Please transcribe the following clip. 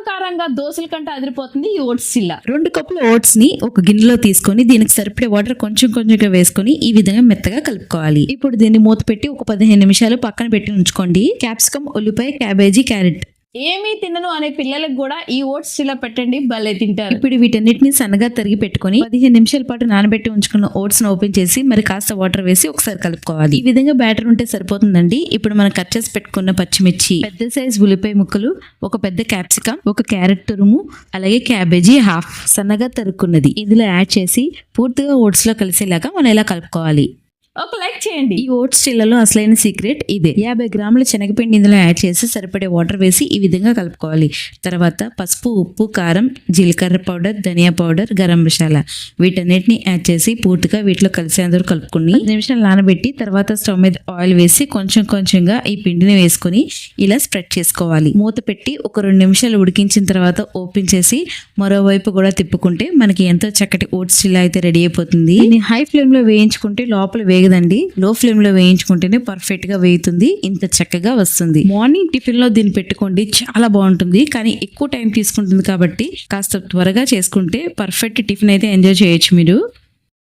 కారంగా దోశల కంటే అదిరిపోతుంది ఈ ఓట్స్ చిల్లా. 2 కప్పుల ఓట్స్ ని ఒక గిన్నెలో తీసుకొని దీనికి సరిపడే వాటర్ కొంచెం కొంచెంగా వేసుకొని ఈ విధంగా మెత్తగా కలుపుకోవాలి. ఇప్పుడు దీన్ని మూత పెట్టి ఒక 15 నిమిషాలు పక్కన పెట్టి ఉంచుకోండి. క్యాప్సికమ్, ఉల్లిపాయ, క్యాబేజీ, క్యారెట్ ఏమీ తినను అనే పిల్లలకు కూడా ఈ ఓట్స్ చిల్లా పెట్టండి, భలే తింటారు. ఇప్పుడు వీటన్నిటిని సన్నగా తరిగి పెట్టుకొని 15 నిమిషాల పాటు నానబెట్టి ఉంచుకున్న ఓట్స్ ను ఓపెన్ చేసి మరి కాస్త వాటర్ వేసి ఒకసారి కలుపుకోవాలి. ఈ విధంగా బ్యాటర్ ఉంటే సరిపోతుందండి. ఇప్పుడు మనం కట్ చేసి పెట్టుకున్న పచ్చిమిర్చి, పెద్ద సైజ్ ఉల్లిపాయ ముక్కలు, ఒక పెద్ద క్యాప్సికమ్, ఒక క్యారెట్ తురుము, అలాగే క్యాబేజీ హాఫ్ సన్నగా తరుక్కున్నది ఇందులో యాడ్ చేసి పూర్తిగా ఓట్స్ లో కలిసేలాగా మనం ఇలా కలుపుకోవాలి. ఒక లైక్ చేయండి. ఈ ఓట్స్ చిల్లలో అసలైన సీక్రెట్ ఇదే. 50 గ్రాముల శనగపిండి ఇందులో యాడ్ చేసి సరిపడే వాటర్ వేసి ఈ విధంగా కలుపుకోవాలి. తర్వాత పసుపు, ఉప్పు, కారం, జీలకర్ర పౌడర్, ధనియా పౌడర్, గరం మసాలా వీటన్నిటిని యాడ్ చేసి పూర్తిగా వీటిలో కలిసేందుకు కలుపుకుని 10 నిమిషాలు నానబెట్టి తర్వాత స్టవ్ మీద ఆయిల్ వేసి కొంచెం కొంచెంగా ఈ పిండిని వేసుకొని ఇలా స్ప్రెడ్ చేసుకోవాలి. మూత పెట్టి ఒక 2 నిమిషాలు ఉడికించిన తర్వాత ఓపెన్ చేసి మరోవైపు కూడా తిప్పుకుంటే మనకి ఎంతో చక్కటి ఓట్స్ చిల్లా అయితే రెడీ అయిపోతుంది. దీన్ని హై ఫ్లేమ్ లో వేయించుకుంటే లోపల వేగదండి, లో ఫ్లేమ్ లో వేయించుకుంటేనే పర్ఫెక్ట్ గా వేగుతుంది, ఇంత చక్కగా వస్తుంది. మార్నింగ్ టిఫిన్ లో దీన్ని పెట్టుకోండి, చాలా బాగుంటుంది. కానీ ఎక్కువ టైం తీసుకుంటుంది కాబట్టి కాస్త త్వరగా చేసుకుంటే పర్ఫెక్ట్ టిఫిన్ అయితే ఎంజాయ్ చేయొచ్చు మీరు.